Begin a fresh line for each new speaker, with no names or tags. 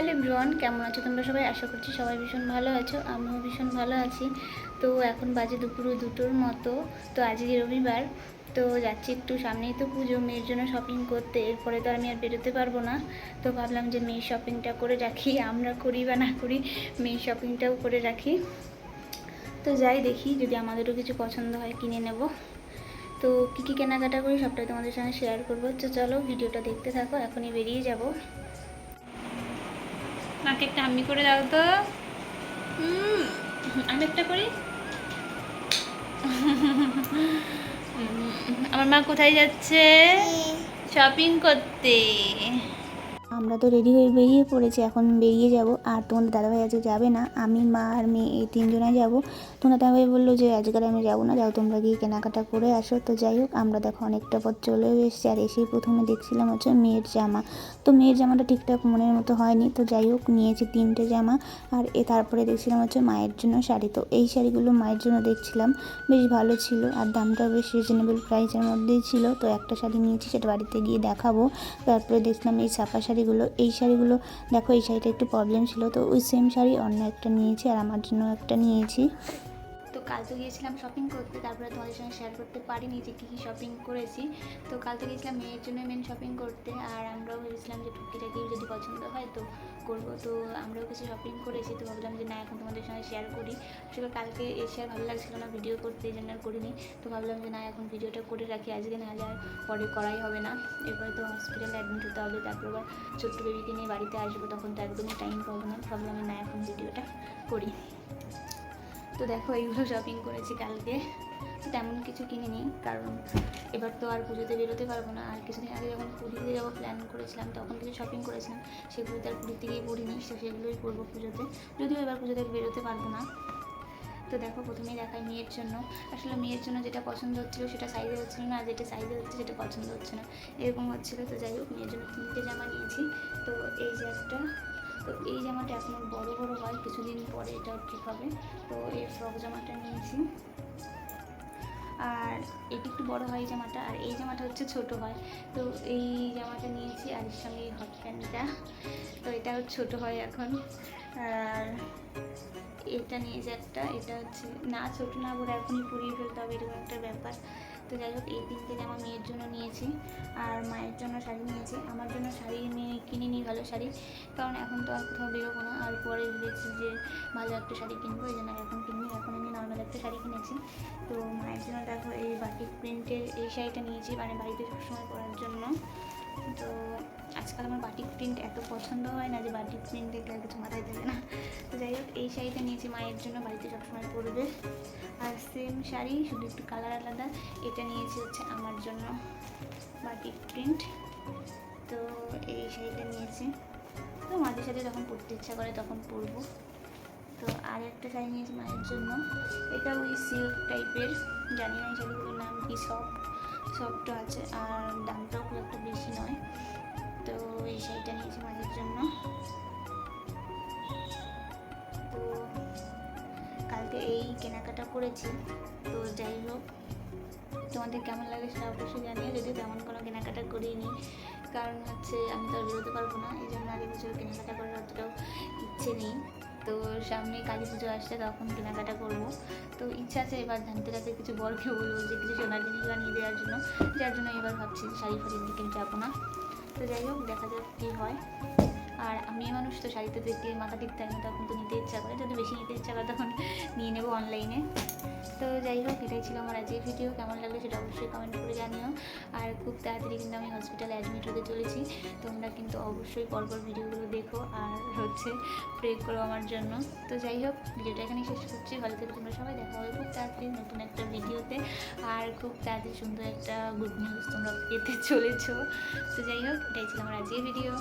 Hello everyone, কেমন আছো তোমরা সবাই? আশা করছি সবাই ভীষণ ভালো আছো, আমিও ভীষণ ভালো আছি। তো এখন বাজে দুপুর 2টোর মতো। তো আজকে রবিবার, তো যাচ্ছি একটু, সামনেই তো পুজো, মেয়ের জন্য শপিং করতে। এরপরে তো আমি আর বেরোতে পারবো না। তো ভাবলাম যে মেয়ের শপিংটা করে রাখি, আমরা করি বা না করি মেয়ের শপিংটাও করে রাখি। তো যাই, দেখি যদি আমাদেরও কিছু পছন্দ হয় কিনে নেব। তো কী কী কেনাকাটা করি সবটাই তোমাদের সঙ্গে শেয়ার করবো। তো চলো ভিডিওটা দেখতে থাকো, এখনই বেরিয়ে যাব। মাকে একটা আমি করে দাও তো। আমি একটা করি। আমার মা কোথায় যাচ্ছে? শপিং করতে। আমরা তো রেডি হয়ে বেরিয়ে পড়েছি, এখন বেরিয়ে যাব। আর তোমাদের দাদাভাই আজকে যাবে না, আমি, মা আর মেয়ে এই তিনজনাই যাব। তোমাদের দাদাভাই বললো যে আজকাল আমি যাবো না, যাও তোমরা গিয়ে কেনাকাটা করে আসো। তো যাই হোক, আমরা দেখো অনেকটা পথ চলেও এসেছি। আর এসেই প্রথমে দেখছিলাম হচ্ছে মেয়ের জামা। তো মেয়ের জামাটা ঠিকঠাক মনের মতো হয়নি, তো যাই হোক নিয়েছি 3টে জামা। আর তারপরে দেখছিলাম হচ্ছে মায়ের জন্য শাড়ি। তো এই শাড়িগুলো মায়ের জন্য দেখছিলাম, বেশ ভালো ছিল আর দামটাও বেশ রিজনেবল প্রাইসের মধ্যেই ছিল। তো একটা শাড়ি নিয়েছি, সেটা বাড়িতে গিয়ে দেখাবো। তারপরে দেখলাম এই ছাপা শাড়িগুলো, এই শাড়িগুলো দেখো, এই শাড়িটা একটু প্রবলেম ছিল, তো ওই সেম শাড়ি অন্য একটা নিয়েছি আর আমার জন্য একটা নিয়েছি। তো কাল তো গিয়েছিলাম শপিং করতে, তারপরে তোমাদের সঙ্গে শেয়ার করতে পারিনি যে কী কী শপিং করেছি। তো কাল তো গিয়েছিলাম মেয়ের জন্য মেন শপিং করতে, আর আমরাও ভেবেছিলাম যে টুকিটাকি যদি পছন্দ হয় তো করবো। তো আমরাও কিছু শপিং করেছি, তো ভাবলাম যে না, এখন তোমাদের সঙ্গে শেয়ার করি। আসলে কালকে এসে আর ভালো লাগছিলো না ভিডিও করতে, এই জন্য আর করিনি। তো ভাবলাম যে না, এখন ভিডিওটা করে রাখি আজকে, নাহলে আর পরে করাই হবে না। এরপরে তো হসপিটালে অ্যাডমিট হতে হবে, তারপর আবার ছোট্ট বেবিকে নিয়ে বাড়িতে আসবো, তখন তো একদমই টাইম পাবো না। ভাবলাম না, এখন ভিডিওটা করি। তো দেখো, এইগুলো শপিং করেছি কালকে। তো তেমন কিছু কিনিনি, কারণ এবার তো আর পুজোতে বেরোতে পারবো না। আর কিছুদিন আগে যখন পুরীতে যাবো প্ল্যান করেছিলাম, তখন কিছু শপিং করেছিলাম, সেগুলোতে আর পুরীতে গিয়ে পড়িনি, তো সেগুলোই করবো পুজোতে। যদিও এবার পুজোতে বেরোতে পারবো না। তো দেখো, প্রথমেই দেখাই মেয়ের জন্য। আসলে মেয়ের জন্য যেটা পছন্দ হচ্ছিলো সেটা সাইজে হচ্ছিলো না, আর যেটা সাইজে হচ্ছে সেটা পছন্দ হচ্ছে না, এরকম হচ্ছিলো। তো যাই হোক, মেয়ের জন্য 3টে জামা নিয়েছি। তো এই যে একটা, তো এই জামাটা এখনও বড় বড় হয়, কিছুদিন পরে এটাও ঠিক হবে। তো এই ফ্রক জামাটা নিয়েছি, আর এটি একটু বড় হয় এই জামাটা, আর এই জামাটা হচ্ছে ছোট হয়। তো এই জামাটা নিয়েছি, আর এর সঙ্গে এই হট প্যান্টটা, তো এটাও ছোট হয় এখন। আর এটা নিয়েছি একটা, এটা হচ্ছে না ছোটো না বলে এখনই পুড়িয়ে ফেলতে হবে, এরকম একটা ব্যাপার। তো যাই হোক, এই 3টে জামা মেয়ের জন্য নিয়েছি। আর মায়ের জন্য শাড়ি নিয়েছি। আমার জন্য শাড়ি নিয়ে কিনিনি ভালো শাড়ি, কারণ এখন তো আর কোথাও বেরোবো না। আর পরে ভেবেছি যে ভালো একটা শাড়ি কিনবো, এই জন্য এখন কিনি। এখন আমি নর্মাল একটা শাড়ি কিনেছি। তো মায়ের জন্য দেখো এই বাটিক প্রিন্টের এই শাড়িটা নিয়েছি, মানে বাড়িতে সবসময় পরার জন্য। তো আজকাল আমার বাটিক প্রিন্ট এত পছন্দ হয় না যে বাটিক প্রিন্ট দেখলে আর কিছু মাথায় থাকে না। তো যাই হোক, এই শাড়িটা নিয়েছি মায়ের জন্য, বাড়িতে সবসময় পরবে। আর সেম শাড়ি, শুধু একটু কালার আলাদা, এটা নিয়েছি হচ্ছে আমার জন্য, বাটিক প্রিন্ট। তো এই শাড়িটা নিয়েছি, তো মাঝে সাথে যখন পরতে ইচ্ছা করে তখন পরবো। তো আর একটা শাড়ি নিয়েছি মায়ের জন্য, এটা ওই সিল্ক টাইপের, জানি না এই শাড়িগুলোর নাম কি, সফট আছে, আর দামটাও খুব একটা বেশি নয়। তো এই শাড়িটা নিয়েছি মায়ের জন্য। তো কালকে এই কেনাকাটা করেছি। তো যাই হোক, তোমাদের কেমন লাগে সেটা অবশ্যই জানিয়ে। যদি তেমন কোনো কেনাকাটা করিনি, কারণ হচ্ছে আমি তো আর বেরোতে পারবো না, এই জন্য আর এবছর কেনাকাটা করার অতটাও ইচ্ছে নেই। তো সামনে কালী পুজো আসছে, তখন কেনাকাটা করবো। তো ইচ্ছা আছে এবার ধনতেরাসে কিছু বরকে বলবো যে কিছু সোনার জিনিস বানিয়ে দেওয়ার জন্য, যার জন্য এবার ভাবছি শাড়ি ফাড়ির দিকে যাবো না। তো যাই হোক, দেখা যাক কী হয়। আর মেয়ে মানুষ তো শাড়িতে দেখতে মাথা টিকতে হয় না, তখন তো নিতে ইচ্ছা করে, যদি বেশি নিতে ইচ্ছা করে তখন নিয়ে নেবো অনলাইনে। তো যাই হোক, এটাই ছিল আমার আজকের ভিডিও। কেমন লাগলো সেটা অবশ্যই কমেন্ট করে জানিও। আর খুব তাড়াতাড়ি কিন্তু আমি হসপিটালে অ্যাডমিট হতে চলেছি, তোমরা কিন্তু অবশ্যই পরপর ভিডিওগুলো দেখো, আর হচ্ছে প্রে করো আমার জন্য। তো যাই হোক, ভিডিওটা এখানেই শেষ করছি। ভালো থেকে তোমরা সবাই, দেখা হবে খুব তাড়াতাড়ি নতুন একটা ভিডিওতে। আর খুব তাড়াতাড়ি সুন্দর একটা গুড নিউজ তোমরা পেতে চলেছো। তো যাই হোক, এটাই ছিল আমার আজকের ভিডিও।